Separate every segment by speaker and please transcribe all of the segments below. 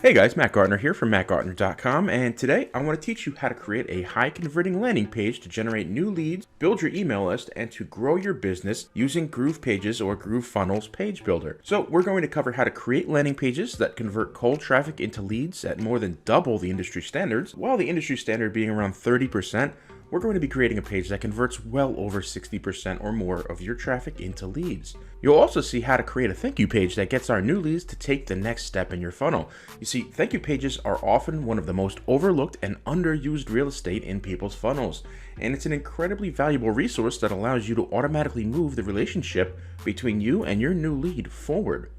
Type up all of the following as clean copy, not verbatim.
Speaker 1: Hey guys, Matt Gardner here from mattgardner.com, and today I want to teach you how to create a high converting landing page to generate new leads, build your email list, and to grow your business using GroovePages or GrooveFunnels Page Builder. So we're going to cover how to create landing pages that convert cold traffic into leads at more than double the industry standards. While the industry standard being around 30%, we're going to be creating a page that converts well over 60% or more of your traffic into leads. You'll also see how to create a thank you page that gets our new leads to take the next step in your funnel. You see, thank you pages are often one of the most overlooked and underused real estate in people's funnels, and it's an incredibly valuable resource that allows you to automatically move the relationship between you and your new lead forward.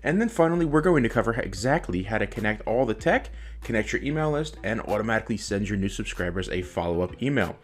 Speaker 1: And then finally, we're going to cover exactly how to connect all the tech, connect your email list, and automatically send your new subscribers a follow-up email.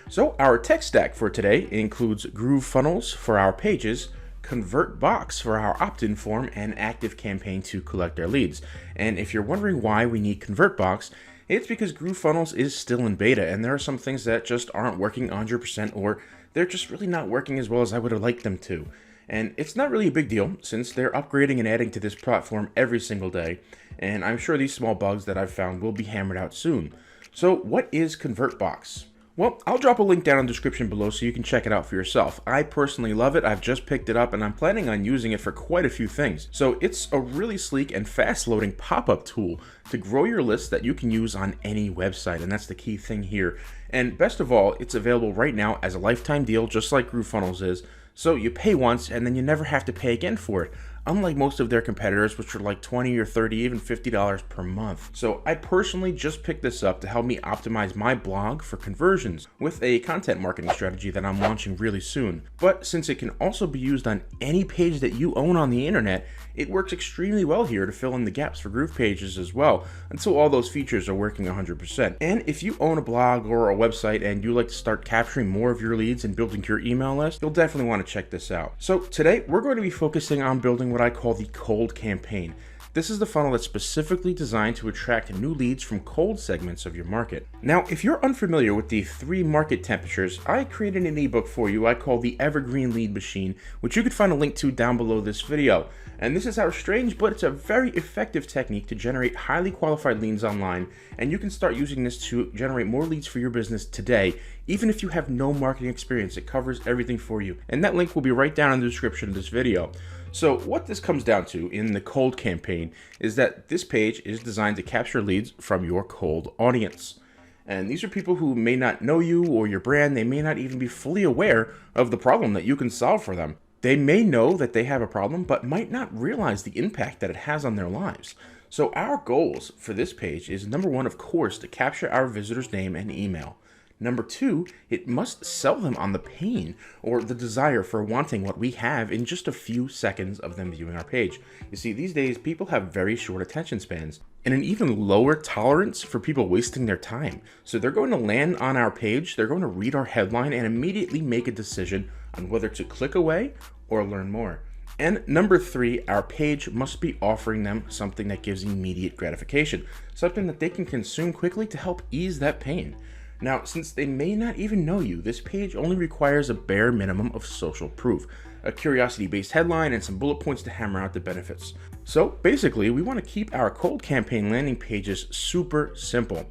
Speaker 1: So our tech stack for today includes GrooveFunnels for our pages, ConvertBox for our opt-in form, and ActiveCampaign to collect our leads. And if you're wondering why we need ConvertBox, it's because GrooveFunnels is still in beta, and there are some things that just aren't working 100%, or they're just really not working as well as I would have liked them to. And it's not really a big deal since they're upgrading and adding to this platform every single day, and I'm sure these small bugs that I've found will be hammered out soon. So what is ConvertBox? Well, I'll drop a link down in the description below so you can check it out for yourself. I personally love it. I've just picked it up and I'm planning on using it for quite a few things. So it's a really sleek and fast loading pop-up tool to grow your list that you can use on any website, and that's the key thing here. And best of all, it's available right now as a lifetime deal, just like GrooveFunnels is. So you pay once and then you never have to pay again for it, unlike most of their competitors, which are like $20 or $30, even $50 per month. So I personally just picked this up to help me optimize my blog for conversions with a content marketing strategy that I'm launching really soon. But since it can also be used on any page that you own on the internet, it works extremely well here to fill in the gaps for GroovePages as well, until all those features are working 100%. And if you own a blog or a website and you like to start capturing more of your leads and building your email list, you'll definitely want to check this out. So today we're going to be focusing on building what I call the cold campaign. This is the funnel that's specifically designed to attract new leads from cold segments of your market. Now, if you're unfamiliar with the 3 market temperatures, I created an ebook for you I call the Evergreen Lead Machine, which you can find a link to down below this video. And this is how strange, but it's a very effective technique to generate highly qualified leads online, and you can start using this to generate more leads for your business today, even if you have no marketing experience. It covers everything for you, and that link will be right down in the description of this video. So what this comes down to in the cold campaign is that this page is designed to capture leads from your cold audience. And these are people who may not know you or your brand. They may not even be fully aware of the problem that you can solve for them. They may know that they have a problem, but might not realize the impact that it has on their lives. So our goals for this page is, number 1, of course, to capture our visitor's name and email. Number 2, it must sell them on the pain or the desire for wanting what we have in just a few seconds of them viewing our page. You see, these days people have very short attention spans and an even lower tolerance for people wasting their time. So they're going to land on our page, they're going to read our headline and immediately make a decision on whether to click away or learn more. And number 3, our page must be offering them something that gives immediate gratification, something that they can consume quickly to help ease that pain. Now, since they may not even know you, this page only requires a bare minimum of social proof, a curiosity-based headline, and some bullet points to hammer out the benefits. So basically, we want to keep our cold campaign landing pages super simple.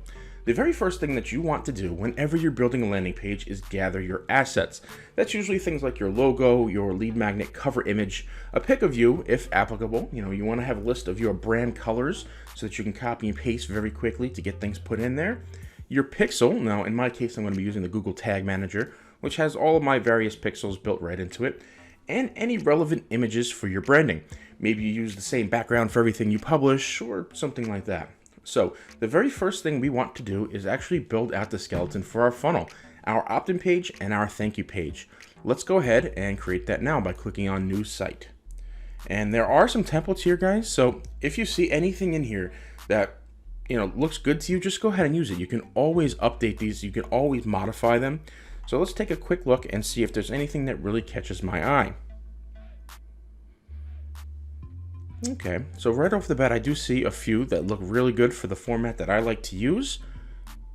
Speaker 1: The very first thing that you want to do whenever you're building a landing page is gather your assets. That's usually things like your logo, your lead magnet cover image, a pic of you if applicable. You want to have a list of your brand colors so that you can copy and paste very quickly to get things put in there. Your pixel, now in my case I'm going to be using the Google Tag Manager, which has all of my various pixels built right into it, and any relevant images for your branding. Maybe you use the same background for everything you publish or something like that. So the very first thing we want to do is actually build out the skeleton for our funnel, our opt-in page and our thank you page. Let's go ahead and create that now by clicking on New Site. And there are some templates here, guys, so if you see anything in here that looks good to you, just go ahead and use it. You can always update these, you can always modify them. So let's take a quick look and see if there's anything that really catches my eye. Okay, so right off the bat, I do see a few that look really good for the format that I like to use.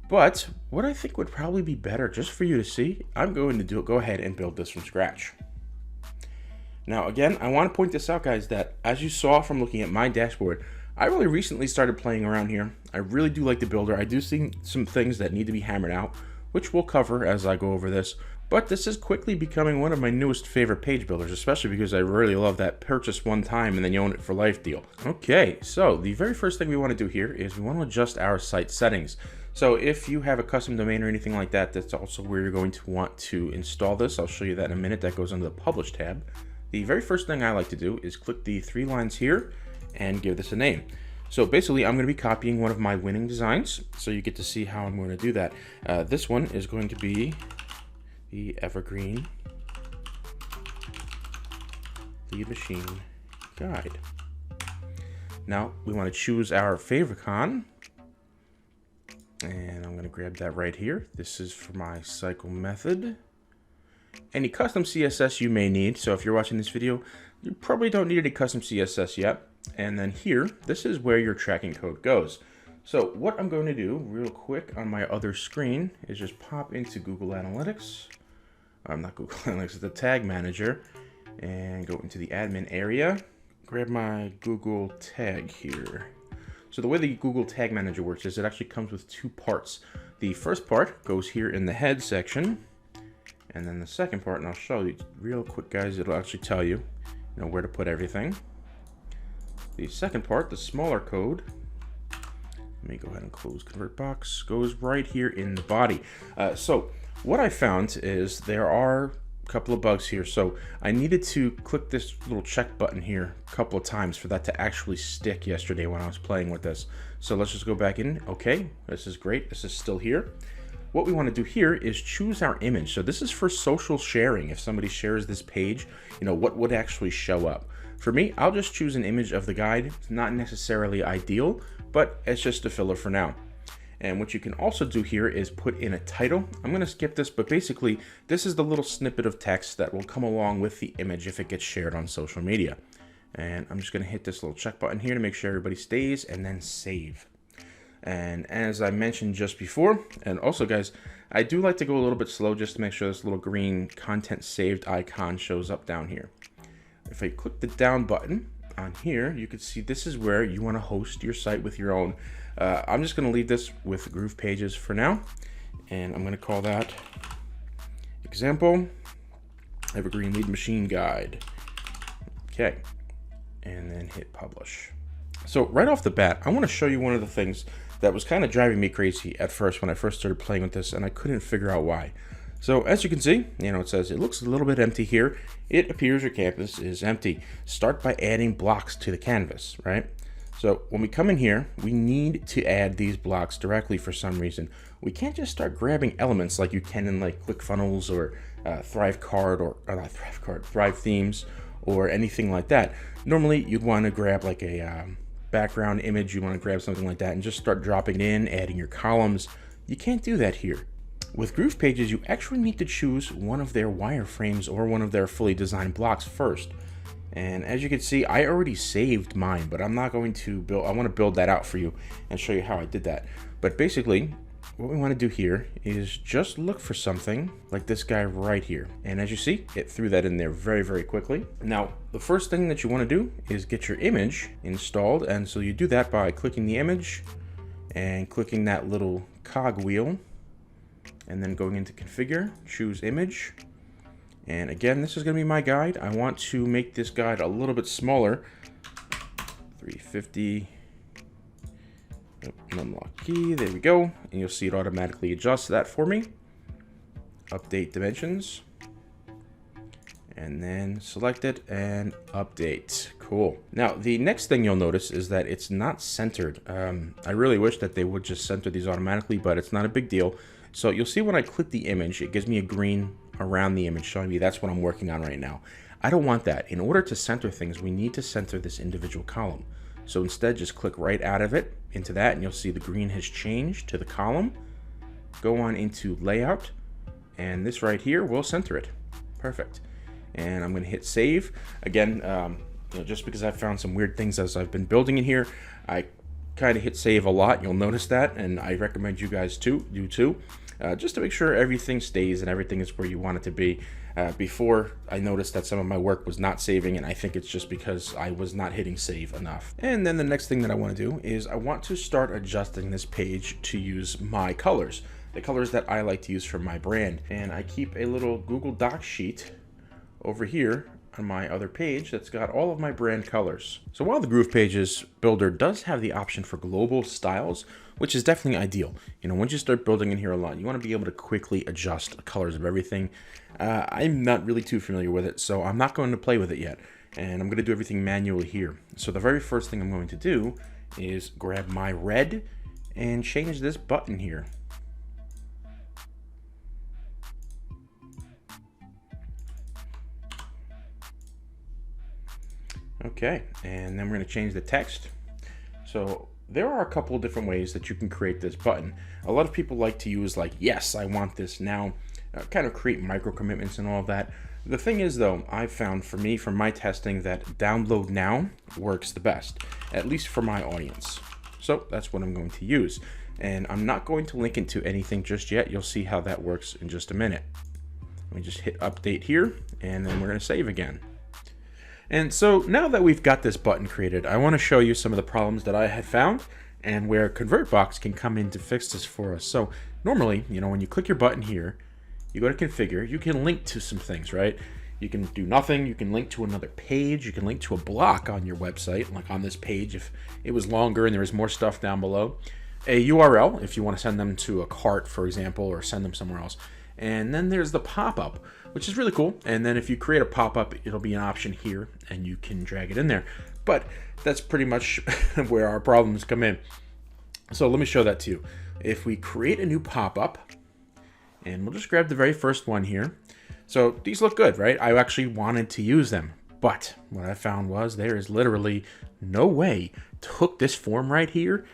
Speaker 1: But what I think would probably be better just for you to see, I'm going to go ahead and build this from scratch. Now again, I want to point this out, guys, that as you saw from looking at my dashboard, I really recently started playing around here. I really do like the builder. I do see some things that need to be hammered out, which we'll cover as I go over this. But this is quickly becoming one of my newest favorite page builders, especially because I really love that purchase one time and then you own it for life deal. Okay, so the very first thing we want to do here is we want to adjust our site settings. So if you have a custom domain or anything like that, that's also where you're going to want to install this. I'll show you that in a minute. That goes under the Publish tab. The very first thing I like to do is click the 3 lines here and give this a name. So basically, I'm going to be copying one of my winning designs, so you get to see how I'm going to do that. This one is going to be the Evergreen Lead Machine Guide. Now, we want to choose our favicon, and I'm going to grab that right here. This is for my cycle method. Any custom CSS you may need, so if you're watching this video, you probably don't need any custom CSS yet. And then here, this is where your tracking code goes. So what I'm going to do real quick on my other screen is just pop into Google Analytics. Not Google Analytics, it's the Tag Manager, and go into the admin area. Grab my Google tag here. So the way the Google Tag Manager works is it actually comes with 2 parts. The first part goes here in the head section, and then the second part, and I'll show you real quick, guys, it'll actually tell you, where to put everything. The second part, the smaller code, let me go ahead and close ConvertBox, goes right here in the body. So what I found is there are a couple of bugs here. So I needed to click this little check button here a couple of times for that to actually stick yesterday when I was playing with this. So let's just go back in. Okay, this is great. This is still here. What we want to do here is choose our image. So this is for social sharing. If somebody shares this page, what would actually show up? For me, I'll just choose an image of the guide. It's not necessarily ideal, but it's just a filler for now. And what you can also do here is put in a title. I'm going to skip this, but basically this is the little snippet of text that will come along with the image if it gets shared on social media. And I'm just going to hit this little check button here to make sure everybody stays, and then save. And as I mentioned just before, and also guys, I do like to go a little bit slow just to make sure this little green content saved icon shows up down here. If I click the down button on here, you can see this is where you want to host your site with your own. I'm just going to leave this with GroovePages for now, and I'm going to call that example Evergreen Lead Machine Guide. Okay, and then hit publish. So right off the bat, I want to show you one of the things that was kind of driving me crazy at first when I first started playing with this, and I couldn't figure out why. So as you can see, it says it looks a little bit empty here. It appears your canvas is empty. Start by adding blocks to the canvas, right? So when we come in here, we need to add these blocks directly for some reason. We can't just start grabbing elements like you can in like ClickFunnels or Thrive Themes or anything like that. Normally you'd want to grab like a background image, you want to grab something like that and just start dropping it in, adding your columns. You can't do that here. With GroovePages, you actually need to choose one of their wireframes or one of their fully designed blocks first. And as you can see, I already saved mine, but I'm not going to build, I want to build that out for you and show you how I did that. But basically, what we want to do here is just look for something like this guy right here. And as you see, it threw that in there very, very quickly. Now, the first thing that you want to do is get your image installed. And so you do that by clicking the image and clicking that little cog wheel, and then going into configure, choose image. And again, this is going to be my guide. I want to make this guide a little bit smaller. 350. Unlock key. There we go. And you'll see it automatically adjusts that for me. Update dimensions. And then select it and update. Cool. Now, the next thing you'll notice is that it's not centered. I really wish that they would just center these automatically, but it's not a big deal. So you'll see when I click the image, it gives me a green around the image showing me that's what I'm working on right now. I don't want that. In order to center things, we need to center this individual column. So instead, just click right out of it into that, and you'll see the green has changed to the column. Go on into layout, and this right here will center it. Perfect. And I'm going to hit save. Again, just because I found some weird things as I've been building in here, I kind of hit save a lot. You'll notice that, and I recommend you guys do too. Just to make sure everything stays and everything is where you want it to be. Before, I noticed that some of my work was not saving, and I think it's just because I was not hitting save enough. And then the next thing that I want to do is I want to start adjusting this page to use my colors, the colors that I like to use for my brand. And I keep a little Google Docs sheet over here on my other page that's got all of my brand colors. So while the GroovePages builder does have the option for global styles, which is definitely ideal, you know, once you start building in here a lot, you want to be able to quickly adjust the colors of everything. I'm not really too familiar with it, so I'm not going to play with it yet, and I'm going to do everything manually here. So the very first thing I'm going to do is grab my red and change this button here. Okay, and then we're going to change the text. So there are a couple of different ways that you can create this button. A lot of people like to use like, yes, I want this now, kind of create micro commitments and all of that. The thing is though, I've found for me, from my testing, that download now works the best, at least for my audience. So that's what I'm going to use. And I'm not going to link it to anything just yet. You'll see how that works in just a minute. Let me just hit update here, and then we're going to save again. And so now that we've got this button created, I want to show you some of the problems that I have found and where ConvertBox can come in to fix this for us. So normally, you know, when you click your button here, you go to configure, you can link to some things, right? You can do nothing, you can link to another page, you can link to a block on your website, like on this page if it was longer and there was more stuff down below. A URL if you want to send them to a cart, for example, or send them somewhere else. And then there's the pop-up, which is really cool. And then if you create a pop-up, it'll be an option here and you can drag it in there. But that's pretty much where our problems come in. So let me show that to you. If we create a new pop-up, and we'll just grab the very first one here. So these look good, right? I actually wanted to use them, but what I found was there is literally no way to hook this form right here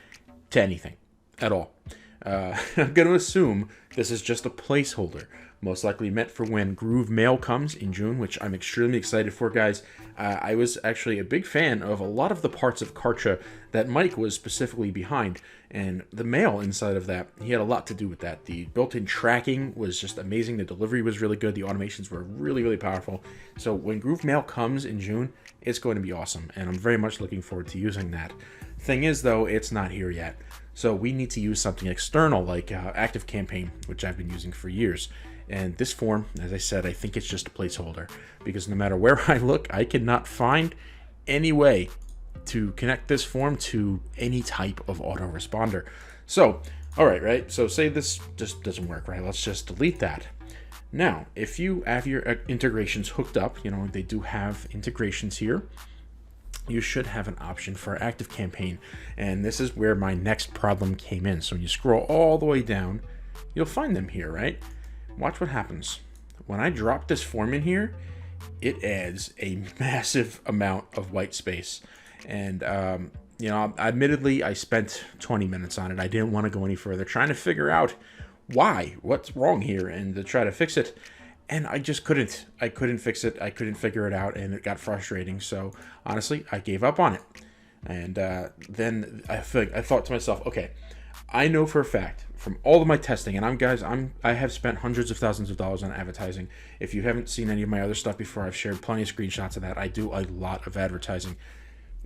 Speaker 1: to anything at all. I'm going to assume this is just a placeholder, most likely meant for when Groove Mail comes in June, which I'm extremely excited for, guys. I was actually a big fan of a lot of the parts of Kartra that Mike was specifically behind, and the mail inside of that, he had a lot to do with that. The built-in tracking was just amazing. The delivery was really good. The automations were really, really powerful. So when Groove Mail comes in June, it's going to be awesome, and I'm very much looking forward to using that. Thing is, though, it's not here yet. So we need to use something external like ActiveCampaign, which I've been using for years. And this form, as I said, I think it's just a placeholder, because no matter where I look, I cannot find any way to connect this form to any type of autoresponder. So, all right, so say this just doesn't work, right? Let's just delete that. Now, if you have your integrations hooked up, you know, they do have integrations here, you should have an option for ActiveCampaign. And this is where my next problem came in. So when you scroll all the way down, you'll find them here, right? Watch what happens. When I drop this form in here, it adds a massive amount of white space. And, you know, admittedly, I spent 20 minutes on it. I didn't want to go any further, trying to figure out what's wrong here and to try to fix it. And I just couldn't. I couldn't fix it. I couldn't figure it out, and it got frustrating. So honestly, I gave up on it. And then I thought to myself, okay, I know for a fact from all of my testing, and I have spent hundreds of thousands of dollars on advertising. If you haven't seen any of my other stuff before, I've shared plenty of screenshots of that. I do a lot of advertising.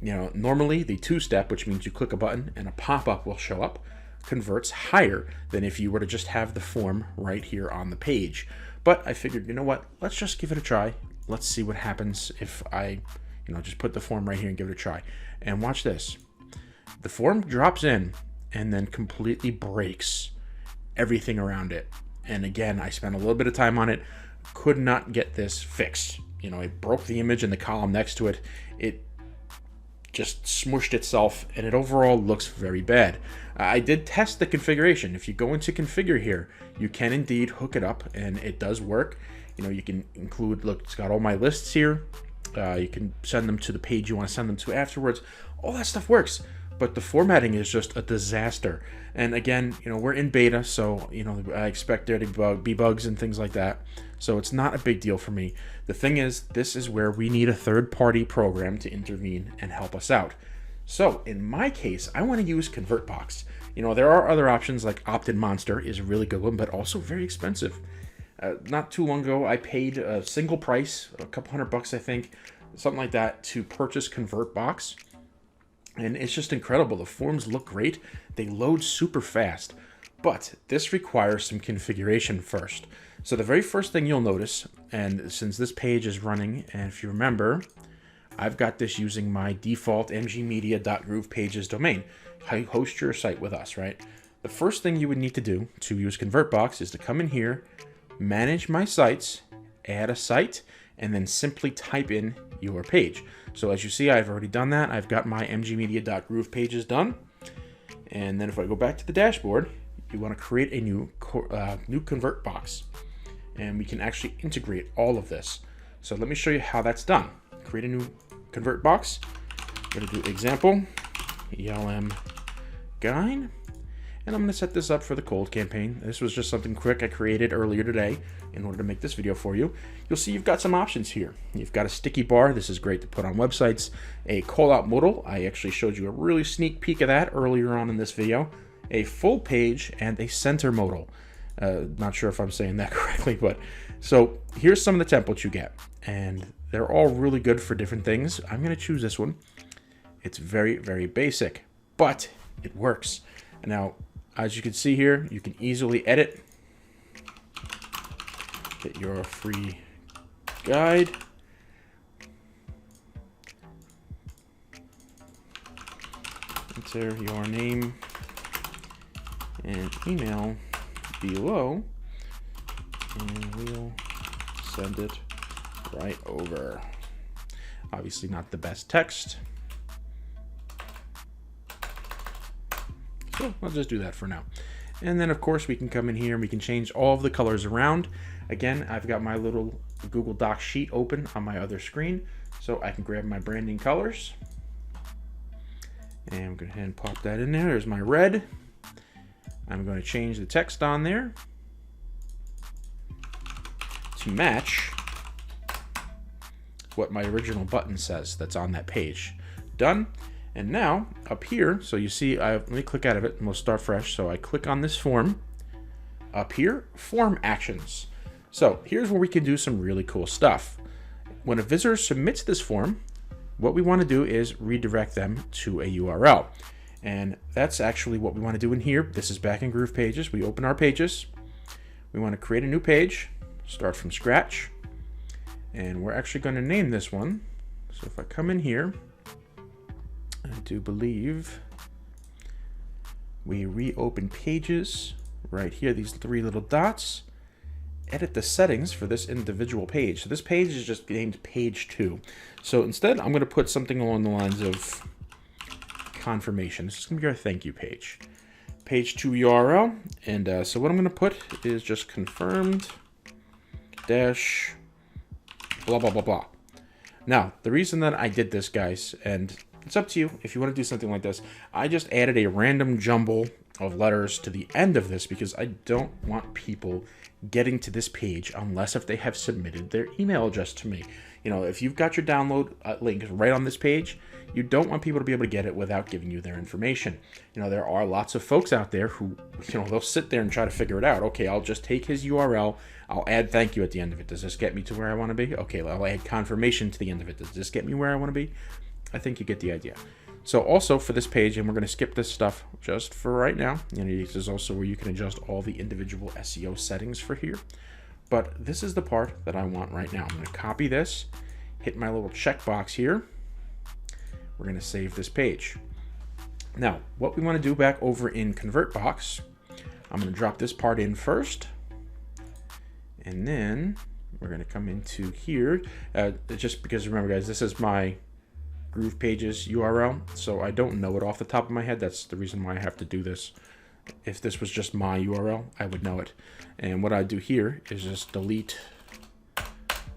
Speaker 1: You know, normally the two-step, which means you click a button and a pop-up will show up, converts higher than if you were to just have the form right here on the page. But I figured, you know what, let's just give it a try. Let's see what happens if I, you know, just put the form right here and give it a try. And watch this. The form drops in and then completely breaks everything around it. And again, I spent a little bit of time on it, could not get this fixed. You know, it broke the image in the column next to it. It just smushed itself, and it overall looks very bad. I did test the configuration. If you go into configure here, you can indeed hook it up, and it does work. You know, you can include, look, it's got all my lists here. You can send them to the page you want to send them to afterwards. All that stuff works, but the formatting is just a disaster. And again, you know, we're in beta, so, you know, I expect there to be bugs and things like that. So it's not a big deal for me. The thing is, this is where we need a third-party program to intervene and help us out. So in my case, I want to use ConvertBox. You know, there are other options like Opt-in Monster is a really good one, but also very expensive. Not too long ago, I paid a single price, a couple $100, I think, something like that, to purchase ConvertBox. And it's just incredible. The forms look great. They load super fast. But this requires some configuration first. So the very first thing you'll notice, and since this page is running, and if you remember, I've got this using my default mgmedia.groovepages domain. Host your site with us, right? The first thing you would need to do to use ConvertBox is to come in here, manage my sites, add a site, and then simply type in your page. So as you see, I've already done that. I've got my mgmedia.groovepages done. And then if I go back to the dashboard, you want to create a new ConvertBox. And we can actually integrate all of this. So let me show you how that's done. Create a new ConvertBox. I'm going to do example, ELM guide. And I'm going to set this up for the cold campaign. This was just something quick I created earlier today in order to make this video for you. You'll see you've got some options here. You've got a sticky bar. This is great to put on websites. A call-out modal. I actually showed you a really sneak peek of that earlier on in this video. A full page and a center modal. Not sure if I'm saying that correctly, but so here's some of the templates you get. And they're all really good for different things. I'm going to choose this one. It's very, very basic, but it works. Now, as you can see here, you can easily edit. Get your free guide. Enter your name and email below, and we'll send it right over. Obviously not the best text. So I'll just do that for now. And then of course we can come in here and we can change all of the colors around. Again, I've got my little Google Docs sheet open on my other screen, so I can grab my branding colors. And I'm going to go ahead and pop that in there. There's my red. I'm going to change the text on there to match what my original button says that's on that page. Done. And now up here, so you see, let me click out of it and we'll start fresh. So I click on this form. Up here, form actions. So here's where we can do some really cool stuff. When a visitor submits this form, what we want to do is redirect them to a URL. And that's actually what we want to do in here. This is back in GroovePages. We open our pages. We want to create a new page, start from scratch. And we're actually going to name this one. So if I come in here, I do believe we reopen pages right here, these three little dots, edit the settings for this individual page. So this page is just named page 2. So instead, I'm going to put something along the lines of confirmation. This is going to be our thank you page. Page 2 URL. And so what I'm going to put is just confirmed dash blah, blah, blah, blah. Now, the reason that I did this, guys, and it's up to you if you want to do something like this. I just added a random jumble of letters to the end of this because I don't want people getting to this page unless if they have submitted their email address to me. You know, if you've got your download link right on this page, you don't want people to be able to get it without giving you their information. You know, there are lots of folks out there who, you know, they'll sit there and try to figure it out. Okay, I'll just take his URL. I'll add thank you at the end of it. Does this get me to where I want to be? Okay, I'll add confirmation to the end of it. Does this get me where I want to be? I think you get the idea. So also for this page, and we're going to skip this stuff just for right now. You know, this is also where you can adjust all the individual SEO settings for here. But this is the part that I want right now. I'm going to copy this, hit my little checkbox here. We're going to save this page. Now, what we want to do back over in ConvertBox, I'm going to drop this part in first. And then we're going to come into here. Just because, remember guys, this is my GroovePages URL, so I don't know it off the top of my head. That's the reason why I have to do this. If this was just my URL, I would know it. And what I do here is just delete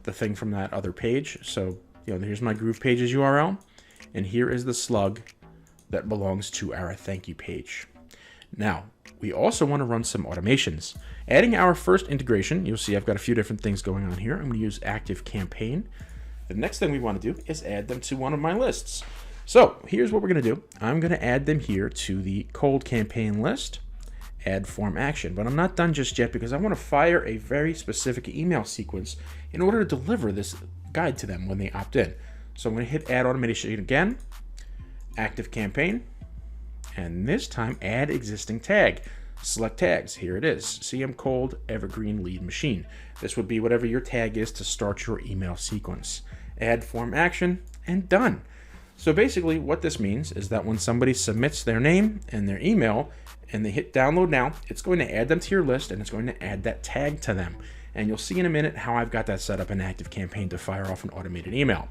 Speaker 1: the thing from that other page. So, you know, here's my GroovePages URL, and here is the slug that belongs to our thank you page. Now, we also want to run some automations. Adding our first integration, you'll see I've got a few different things going on here. I'm going to use ActiveCampaign. The next thing we want to do is add them to one of my lists. So here's what we're going to do. I'm going to add them here to the cold campaign list. add form action. But I'm not done just yet because I want to fire a very specific email sequence in order to deliver this guide to them when they opt in. So I'm going to hit add automation again, active campaign, and this time add existing tag. Select tags. Here it is. CM Cold Evergreen Lead Machine. This would be whatever your tag is to start your email sequence. Add form action, and done. So basically what this means is that when somebody submits their name and their email and they hit download now, it's going to add them to your list and it's going to add that tag to them. And you'll see in a minute how I've got that set up in Active Campaign to fire off an automated email.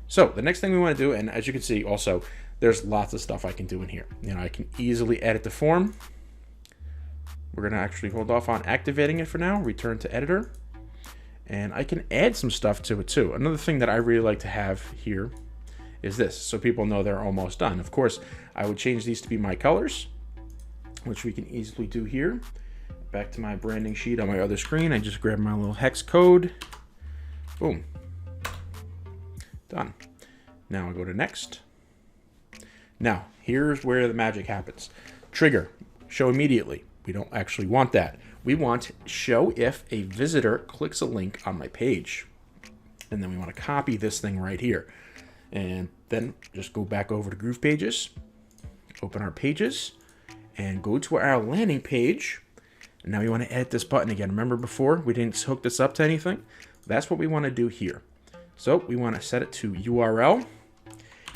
Speaker 1: So the next thing we want to do, and as you can see also, there's lots of stuff I can do in here. I can easily edit the form. We're going to actually hold off on activating it for now, return to editor, and I can add some stuff to it too. Another thing that I really like to have here is this, so people know they're almost done. Of course, I would change these to be my colors, which we can easily do here. Back to my branding sheet on my other screen, I just grab my little hex code, boom, done. Now I go to next. Now, here's where the magic happens. Trigger, show immediately. We don't actually want that. We want show if a visitor clicks a link on my page. And then we want to copy this thing right here. And then just go back over to GroovePages, open our pages, and go to our landing page. And now we want to edit this button again. Remember before we didn't hook this up to anything? That's what we want to do here. So we want to set it to URL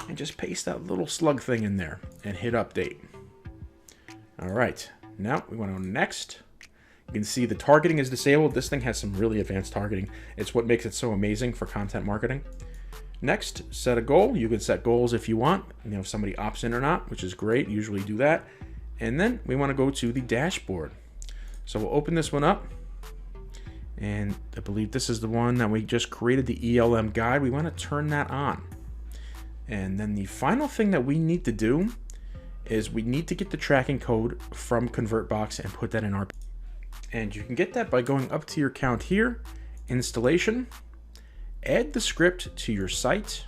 Speaker 1: and just paste that little slug thing in there and hit update. All right. Now we want to go next. You can see the targeting is disabled. This thing has some really advanced targeting. It's what makes it so amazing for content marketing. Next, set a goal. You can set goals if you want, if somebody opts in or not, which is great. Usually do that. And then we want to go to the dashboard. So we'll open this one up. And I believe this is the one that we just created, the ELM guide. We want to turn that on. And then the final thing that we need to do is we need to get the tracking code from ConvertBox and put that in our, and you can get that by going up to your account here, installation, add the script to your site,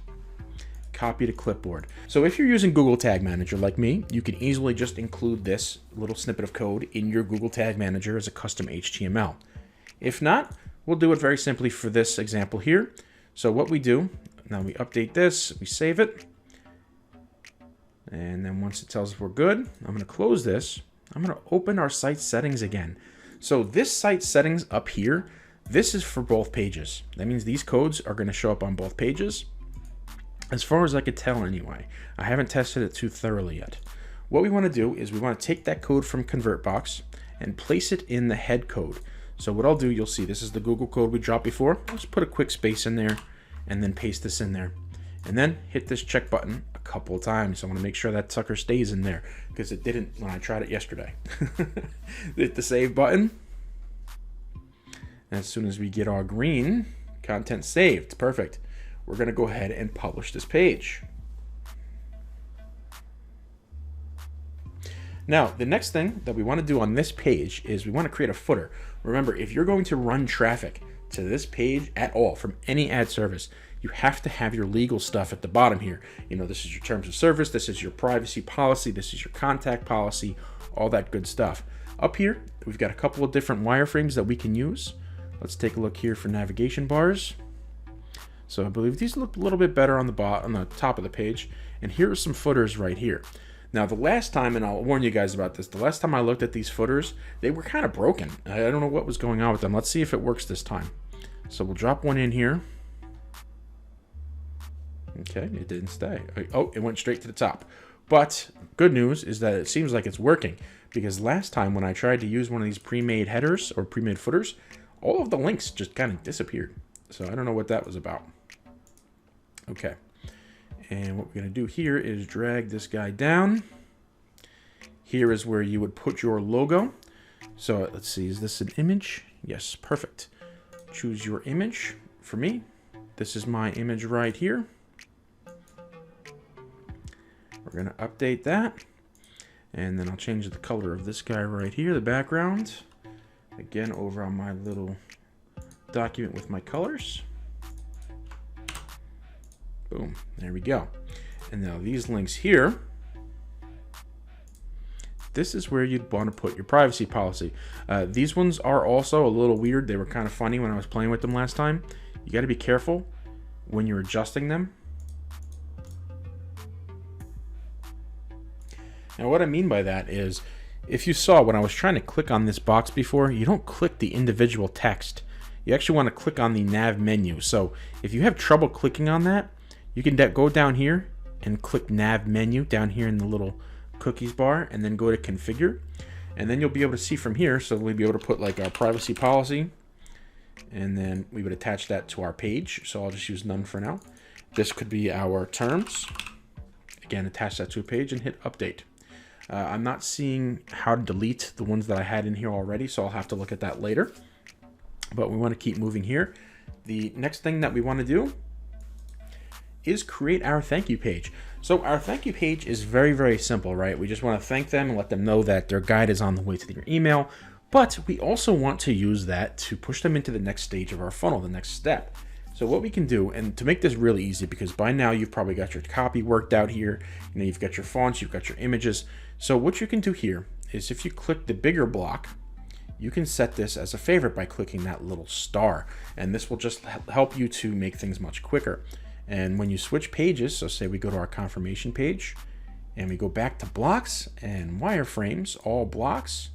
Speaker 1: copy to clipboard. So if you're using Google Tag Manager like me, you can easily just include this little snippet of code in your Google Tag Manager as a custom HTML. If not, we'll do it very simply for this example here. So what we do, now we update this, we save it, and then once it tells us we're good, I'm going to close this. I'm going to open our site settings again. So this site settings up here, this is for both pages. That means these codes are going to show up on both pages. As far as I could tell anyway, I haven't tested it too thoroughly yet. What we want to do is we want to take that code from ConvertBox and place it in the head code. So what I'll do, you'll see this is the Google code we dropped before. I'll just put a quick space in there and then paste this in there. And then hit this check button a couple of times. I want to make sure that sucker stays in there because it didn't when I tried it yesterday. Hit the save button. And as soon as we get our green, content saved, perfect. We're going to go ahead and publish this page. Now, the next thing that we want to do on this page is we want to create a footer. Remember, if you're going to run traffic to this page at all from any ad service, you have to have your legal stuff at the bottom here. This is your terms of service, this is your privacy policy, this is your contact policy, all that good stuff. Up here, we've got a couple of different wireframes that we can use. Let's take a look here for navigation bars. So I believe these look a little bit better on the top of the page. And here are some footers right here. Now the last time, and I'll warn you guys about this, the last time I looked at these footers, they were kind of broken. I don't know what was going on with them. Let's see if it works this time. So we'll drop one in here. Okay, it didn't stay. Oh, it went straight to the top. But good news is that it seems like it's working, because last time when I tried to use one of these pre-made headers or pre-made footers, all of the links just kind of disappeared. So I don't know what that was about. Okay, and what we're going to do here is drag this guy down. Here is where you would put your logo. So let's see, is this an image? Yes, perfect. Choose your image. For me, this is my image right here. We're going to update that, and then I'll change the color of this guy right here, the background. Again, over on my little document with my colors. Boom, there we go. And now these links here, this is where you'd want to put your privacy policy. These ones are also a little weird. They were kind of funny when I was playing with them last time. You got to be careful when you're adjusting them. Now what I mean by that is, if you saw when I was trying to click on this box before, you don't click the individual text. You actually want to click on the nav menu. So if you have trouble clicking on that, you can go down here and click nav menu down here in the little cookies bar, and then go to configure, and then you'll be able to see from here. So we'll be able to put like our privacy policy, and then we would attach that to our page. So I'll just use none for now. This could be our terms. Again, attach that to a page and hit update. I'm not seeing how to delete the ones that I had in here already, so I'll have to look at that later. But we want to keep moving here. The next thing that we want to do is create our thank you page. So our thank you page is very, very simple, right? We just want to thank them and let them know that their guide is on the way to your email. But we also want to use that to push them into the next stage of our funnel, the next step. So what we can do, and to make this really easy, because by now you've probably got your copy worked out here, you've got your fonts, you've got your images. So what you can do here is, if you click the bigger block, you can set this as a favorite by clicking that little star, and this will just help you to make things much quicker. And when you switch pages, so say we go to our confirmation page and we go back to blocks and wireframes, all blocks,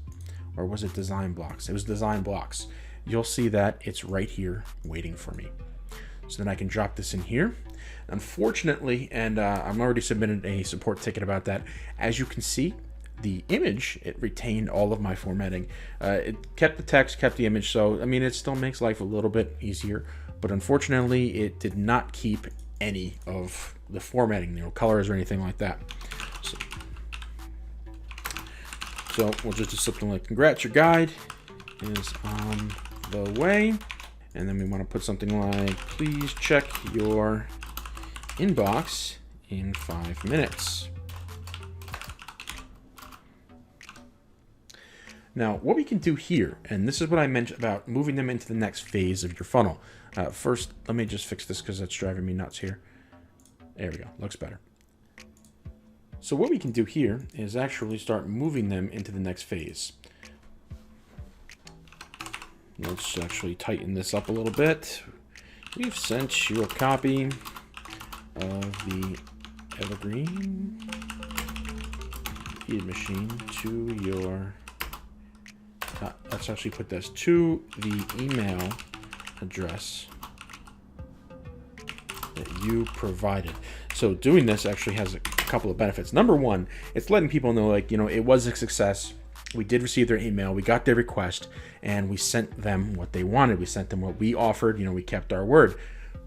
Speaker 1: or was it design blocks? It was design blocks. You'll see that it's right here waiting for me. So then I can drop this in here. Unfortunately, and I'm already submitted a support ticket about that, as you can see, the image, it retained all of my formatting. It kept the text, kept the image, so I mean, it still makes life a little bit easier, but unfortunately it did not keep any of the formatting, colors or anything like that. So we'll just do something like, congrats, your guide is on the way. And then we want to put something like, please check your inbox in 5 minutes. Now, what we can do here, and this is what I mentioned about moving them into the next phase of your funnel. First, let me just fix this because that's driving me nuts here. There we go, looks better. So what we can do here is actually start moving them into the next phase. Let's actually tighten this up a little bit. We've sent you a copy of the Evergreen Feed Machine to your, let's actually put this to the email address that you provided. So doing this actually has a couple of benefits. Number one, it's letting people know, like, it was a success. We did receive their email, we got their request, and we sent them what they wanted. We sent them what we offered, we kept our word.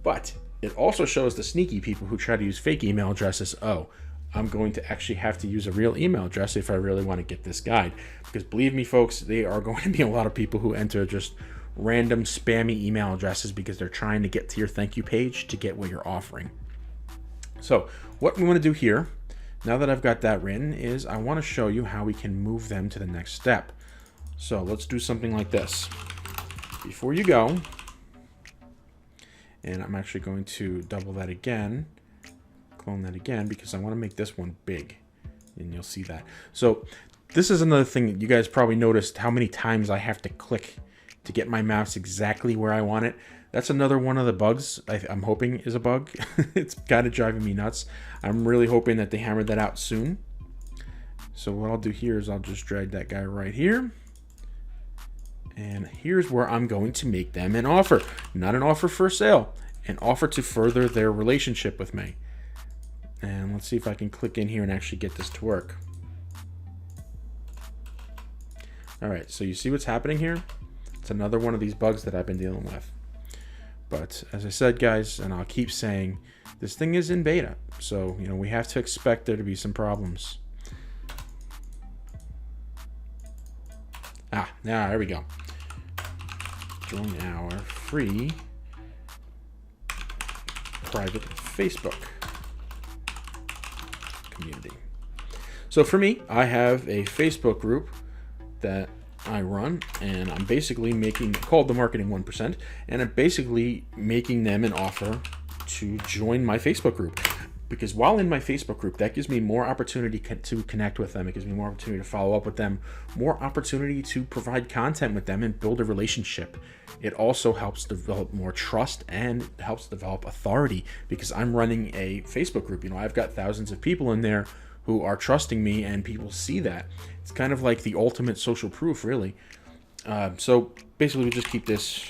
Speaker 1: But it also shows the sneaky people who try to use fake email addresses, oh, I'm going to actually have to use a real email address if I really want to get this guide. Because believe me, folks, there are going to be a lot of people who enter just random spammy email addresses because they're trying to get to your thank you page to get what you're offering. So what we want to do here, now that I've got that written, is I want to show you how we can move them to the next step. So let's do something like this. Before you go, and I'm actually going to double that again, clone that again, because I want to make this one big, and you'll see that. So this is another thing that you guys probably noticed, how many times I have to click to get my mouse exactly where I want it. That's another one of the bugs I'm hoping is a bug. It's kind of driving me nuts. I'm really hoping that they hammer that out soon. So what I'll do here is I'll just drag that guy right here. And here's where I'm going to make them an offer. Not an offer for sale, an offer to further their relationship with me. And let's see if I can click in here and actually get this to work. All right, so you see what's happening here? It's another one of these bugs that I've been dealing with. But as I said, guys, and I'll keep saying, this thing is in beta. So, we have to expect there to be some problems. There we go. Join our free private Facebook community. So for me, I have a Facebook group that I run, and I'm basically called the Marketing 1%, and I'm basically making them an offer to join my Facebook group. because while in my Facebook group, that gives me more opportunity to connect with them. It gives me more opportunity to follow up with them, more opportunity to provide content with them and build a relationship. It also helps develop more trust and helps develop authority, because I'm running a Facebook group. You know, I've got thousands of people in there who are trusting me, and people see that. It's kind of like the ultimate social proof, really. So basically, we just keep this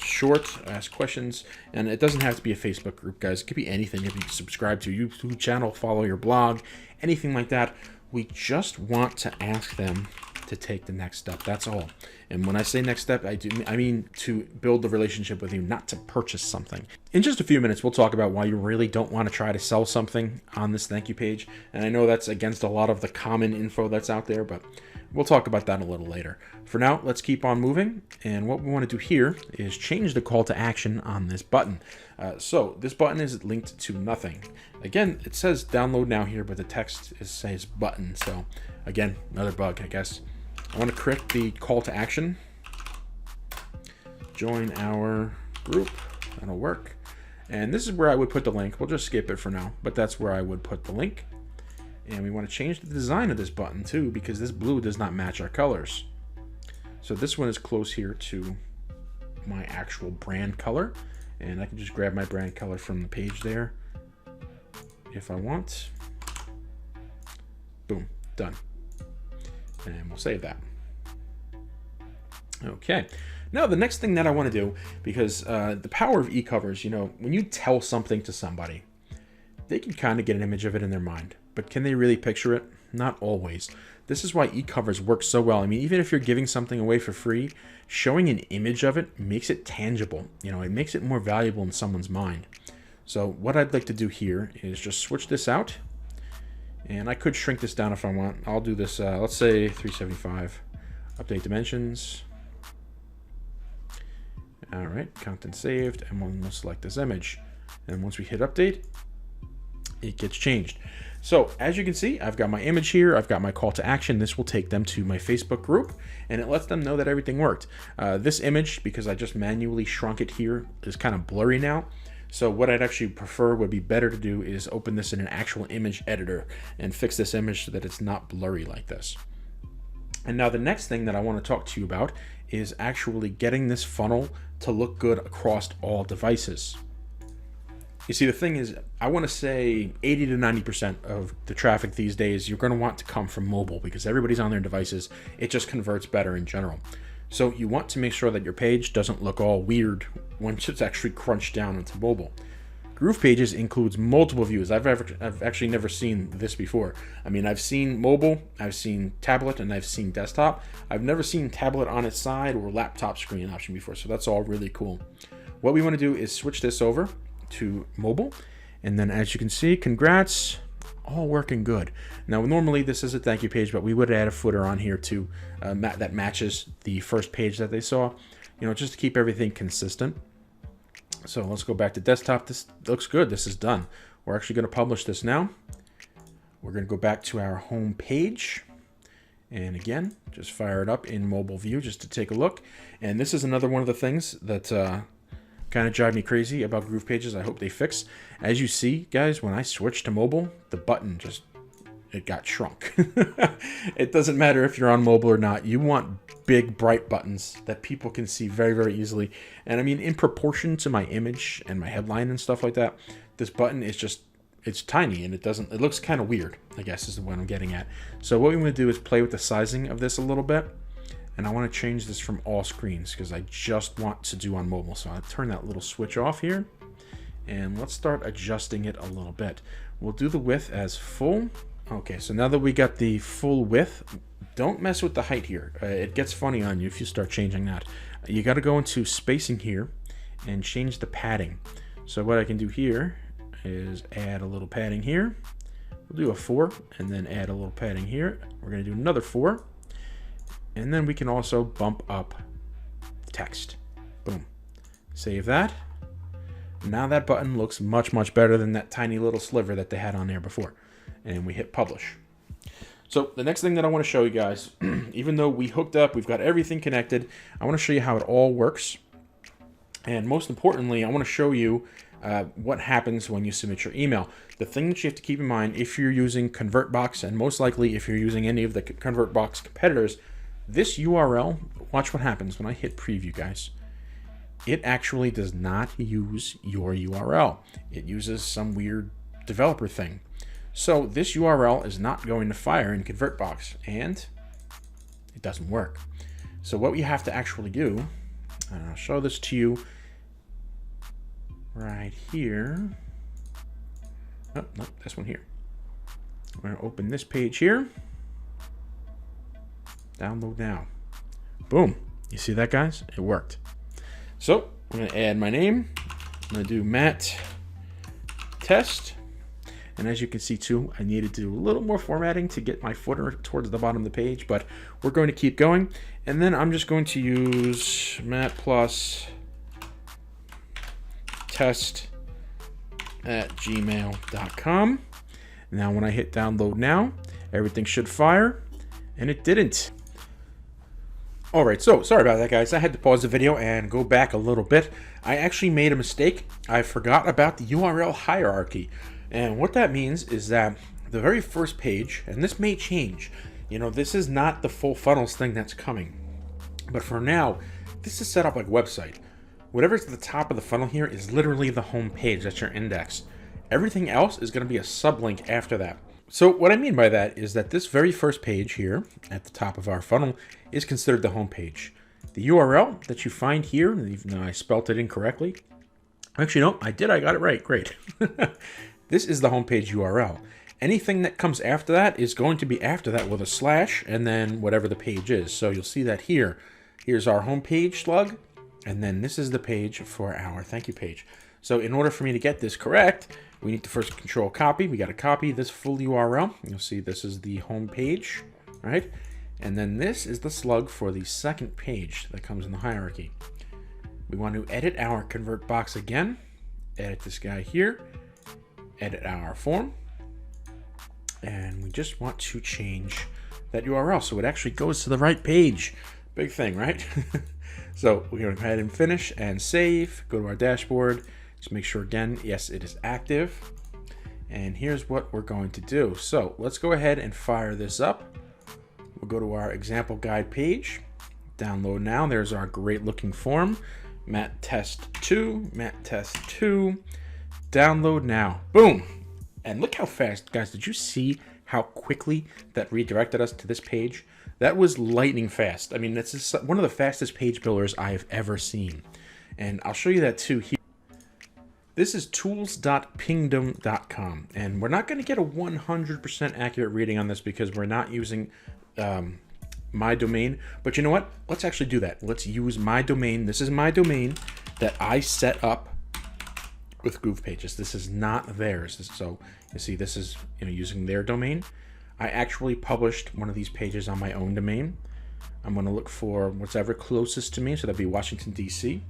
Speaker 1: short, ask questions, and it doesn't have to be a Facebook group, guys. It could be anything. If you subscribe to a YouTube channel, follow your blog, anything like that. We just want to ask them to take the next step. That's all. And when I say next step, I mean to build the relationship with you, not to purchase something. In just a few minutes, we'll talk about why you really don't want to try to sell something on this thank you page. And I know that's against a lot of the common info that's out there, but we'll talk about that a little later. For now, let's keep on moving. And what we want to do here is change the call to action on this button. So this button is linked to nothing. Again, it says download now here, but the text says button. So again, another bug, I guess. I want to click the call to action. Join our group. That'll work. And this is where I would put the link. We'll just skip it for now, but that's where I would put the link. And we want to change the design of this button too, because this blue does not match our colors. So this one is close here to my actual brand color. And I can just grab my brand color from the page there if I want. Boom, done. And we'll save that. Okay. Now the next thing that I want to do, because the power of e-covers, you know, when you tell something to somebody, they can kind of get an image of it in their mind. But can they really picture it? Not always. This is why e-covers work so well. I mean, even if you're giving something away for free, showing an image of it makes it tangible. You know, it makes it more valuable in someone's mind. So what I'd like to do here is just switch this out. And I could shrink this down if I want. I'll do this, let's say 375. Update dimensions. All right, content saved. And we'll select this image. And once we hit update, it gets changed. So as you can see, I've got my image here. I've got my call to action. This will take them to my Facebook group, and it lets them know that everything worked. This image, because I just manually shrunk it here, is kind of blurry now. So what I'd actually prefer would be better to do is open this in an actual image editor and fix this image so that it's not blurry like this. And now the next thing that I want to talk to you about is actually getting this funnel to look good across all devices. You see, the thing is, I want to say 80 to 90% of the traffic these days, you're going to want to come from mobile, because everybody's on their devices. It just converts better in general. So you want to make sure that your page doesn't look all weird once it's actually crunched down into mobile. GroovePages includes multiple views. I've actually never seen this before. I mean, I've seen mobile, I've seen tablet, and I've seen desktop. I've never seen tablet on its side or laptop screen option before, so that's all really cool. What we want to do is switch this over to mobile, and then as you can see, congrats, all working good. Now normally this is a thank you page, but we would add a footer on here too that matches the first page that they saw, you know, just to keep everything consistent. So let's go back to desktop. This looks good. This is done. We're actually going to publish this now. We're going to go back to our home page, and again, just fire it up in mobile view just to take a look. And this is another one of the things that kind of drive me crazy about GroovePages. I hope they fix. As you see, guys, when I switch to mobile, the button just, it got shrunk. It doesn't matter if you're on mobile or not. You want big, bright buttons that people can see very, very easily. And I mean, in proportion to my image and my headline and stuff like that, this button is just, it's tiny, and it looks kind of weird, I guess is what I'm getting at. So what we want to do is play with the sizing of this a little bit. And I want to change this from all screens because I just want to do on mobile. So I'll turn that little switch off here, and let's start adjusting it a little bit. We'll do the width as full. Okay, so now that we got the full width, don't mess with the height here. It gets funny on you if you start changing that. You got to go into spacing here and change the padding. So what I can do here is add a little padding here. We'll do a 4 and then add a little padding here. We're going to do another 4. And then we can also bump up text. Boom. Save that. Now that button looks much, much better than that tiny little sliver that they had on there before. And we hit publish. So the next thing that I want to show you guys, even though we hooked up, we've got everything connected, I want to show you how it all works. And most importantly, I want to show you what happens when you submit your email. The thing that you have to keep in mind if you're using ConvertBox, and most likely if you're using any of the ConvertBox competitors, this URL, watch what happens when I hit preview, guys. It actually does not use your URL. It uses some weird developer thing. So this URL is not going to fire in ConvertBox, and it doesn't work. So what we have to actually do, and I'll show this to you right here. Oh, no, this one here. We're going to open this page here. Download now. Boom. You see that, guys? It worked. So I'm going to add my name. I'm going to do Matt Test. And as you can see too, I needed to do a little more formatting to get my footer towards the bottom of the page, but we're going to keep going. And then I'm just going to use Matt plus test at gmail.com. Now when I hit download now, everything should fire, and it didn't. All right, so sorry about that, guys. I had to pause the video and go back a little bit. I actually made a mistake. I forgot about the URL hierarchy. And what that means is that the very first page, and this may change, you know, this is not the full funnels thing that's coming. But for now, this is set up like a website. Whatever's at the top of the funnel here is literally the home page. That's your index. Everything else is going to be a sublink after that. So what I mean by that is that this very first page here at the top of our funnel is considered the home page. The URL that you find here, even though I spelt it incorrectly. Actually, no, I did. I got it right. Great. This is the homepage URL. Anything that comes after that is going to be after that with a slash and then whatever the page is. So you'll see that here. Here's our homepage slug, and then this is the page for our thank you page. So in order for me to get this correct, we need to first control copy. We got to copy this full URL. You'll see this is the home page, right? And then this is the slug for the second page that comes in the hierarchy. We want to edit our ConvertBox again. Edit this guy here. Edit our form. And we just want to change that URL so it actually goes to the right page. Big thing, right? So we're going to go ahead and finish and save. Go to our dashboard. Just make sure again, yes, it is active. And here's what we're going to do. So let's go ahead and fire this up. We'll go to our example guide page. Download now. There's our great looking form. Matt Test 2, Matt Test 2. Download now. Boom. And look how fast, guys. Did you see how quickly that redirected us to this page? That was lightning fast. I mean, this is one of the fastest page builders I have ever seen. And I'll show you that too here. This is tools.pingdom.com. And we're not going to get a 100% accurate reading on this because we're not using my domain. But you know what? Let's actually do that. Let's use my domain. This is my domain that I set up with GroovePages. This is not theirs. So you see, this is using their domain. I actually published one of these pages on my own domain. I'm going to look for what's ever closest to me, so that'd be Washington, D.C.,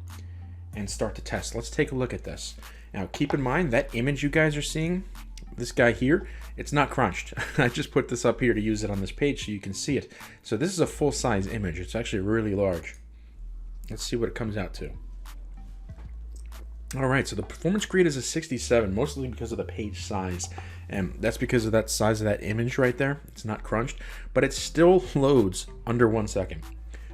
Speaker 1: and start to test. Let's take a look at this. Now, keep in mind that image you guys are seeing, this guy here, it's not crunched. I just put this up here to use it on this page so you can see it. So this is a full-size image. It's actually really large. Let's see what it comes out to. All right, so the performance grade is a 67, mostly because of the page size. And that's because of that size of that image right there. It's not crunched, but it still loads under 1 second,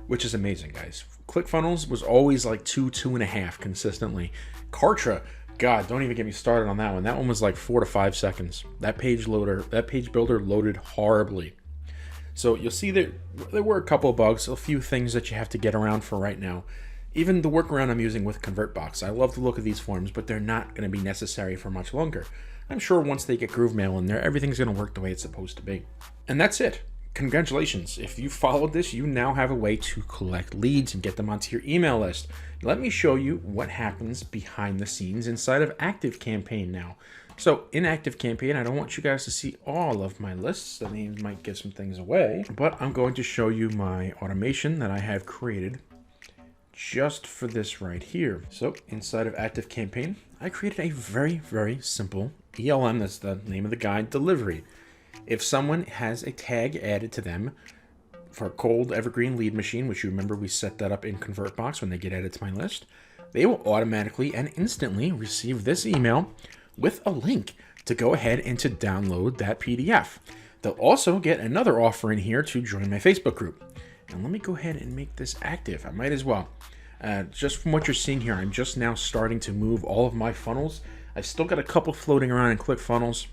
Speaker 1: which is amazing, guys. ClickFunnels was always like 2.5 consistently. Kartra, God, don't even get me started on that one. That one was like 4 to 5 seconds. That page builder loaded horribly. So you'll see that there were a couple of bugs, a few things that you have to get around for right now. Even the workaround I'm using with ConvertBox. I love the look of these forms, but they're not going to be necessary for much longer. I'm sure once they get GrooveMail in there, everything's going to work the way it's supposed to be. And that's it. Congratulations. If you followed this, you now have a way to collect leads and get them onto your email list. Let me show you what happens behind the scenes inside of ActiveCampaign now. So in ActiveCampaign, I don't want you guys to see all of my lists. That might give some things away, but I'm going to show you my automation that I have created just for this right here. So inside of ActiveCampaign, I created a very, very simple ELM, that's the name of the guide, delivery. If someone has a tag added to them for a cold evergreen lead machine, which you remember we set that up in ConvertBox when they get added to my list, they will automatically and instantly receive this email with a link to go ahead and to download that PDF. They'll also get another offer in here to join my Facebook group. And let me go ahead and make this active. I might as well. Just from what you're seeing here, I'm just now starting to move all of my funnels. I've still got a couple floating around in ClickFunnels,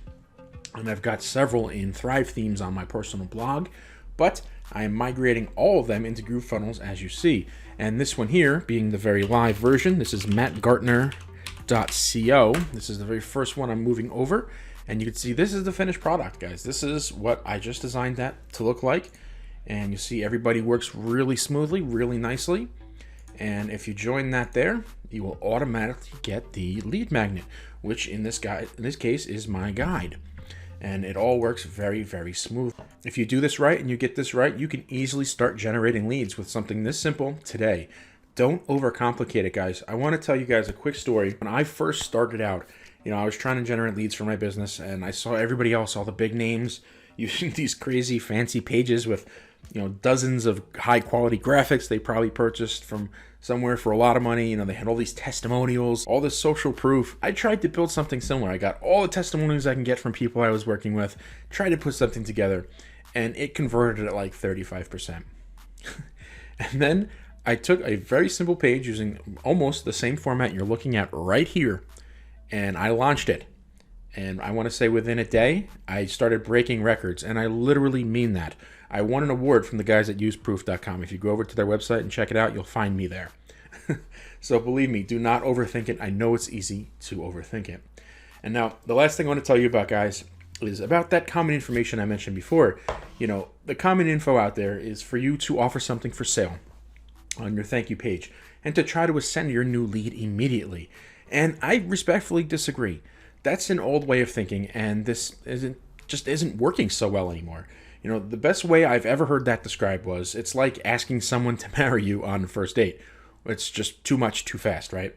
Speaker 1: and I've got several in Thrive themes on my personal blog, but I am migrating all of them into GrooveFunnels, as you see. And this one here, being the very live version, this is mattgartner.co. This is the very first one I'm moving over, and you can see this is the finished product, guys. This is what I just designed that to look like, and you see everybody works really smoothly, really nicely. And if you join that there, you will automatically get the lead magnet, which in this case is my guide. And it all works very, very smooth. If you do this right and you get this right, you can easily start generating leads with something this simple today. Don't overcomplicate it, guys. I want to tell you guys a quick story. When I first started out, I was trying to generate leads for my business, and I saw everybody else, all the big names, using these crazy fancy pages with, dozens of high quality graphics they probably purchased from somewhere for a lot of money. They had all these testimonials, all this social proof. I tried to build something similar. I got all the testimonials I can get from people I was working with, tried to put something together, and it converted at like 35%. And then I took a very simple page using almost the same format you're looking at right here, and I launched it. And I want to say within a day, I started breaking records, and I literally mean that. I won an award from the guys at useproof.com. If you go over to their website and check it out, you'll find me there. So believe me, do not overthink it. I know it's easy to overthink it. And now, the last thing I want to tell you about, guys, is about that common information I mentioned before. The common info out there is for you to offer something for sale on your thank you page and to try to ascend your new lead immediately. And I respectfully disagree. That's an old way of thinking, and this isn't working so well anymore. The best way I've ever heard that described was, it's like asking someone to marry you on the first date. It's just too much, too fast, right?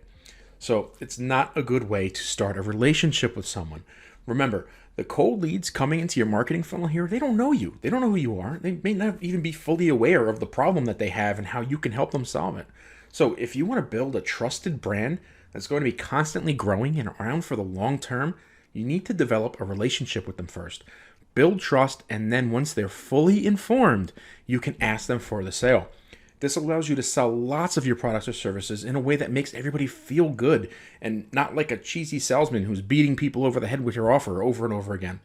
Speaker 1: So it's not a good way to start a relationship with someone. Remember, the cold leads coming into your marketing funnel here, they don't know you. They don't know who you are. They may not even be fully aware of the problem that they have and how you can help them solve it. So if you want to build a trusted brand that's going to be constantly growing and around for the long term, you need to develop a relationship with them first. Build trust, and then once they're fully informed, you can ask them for the sale. This allows you to sell lots of your products or services in a way that makes everybody feel good and not like a cheesy salesman who's beating people over the head with your offer over and over again.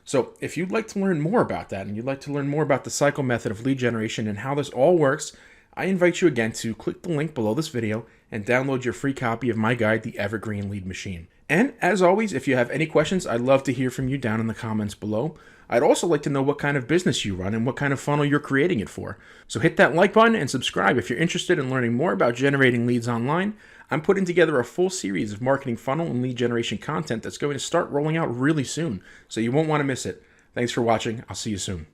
Speaker 1: So if you'd like to learn more about that, and you'd like to learn more about the cycle method of lead generation and how this all works, I invite you again to click the link below this video and download your free copy of my guide, The Evergreen Lead Machine. And as always, if you have any questions, I'd love to hear from you down in the comments below. I'd also like to know what kind of business you run and what kind of funnel you're creating it for. So hit that like button and subscribe if you're interested in learning more about generating leads online. I'm putting together a full series of marketing funnel and lead generation content that's going to start rolling out really soon, so you won't want to miss it. Thanks for watching. I'll see you soon.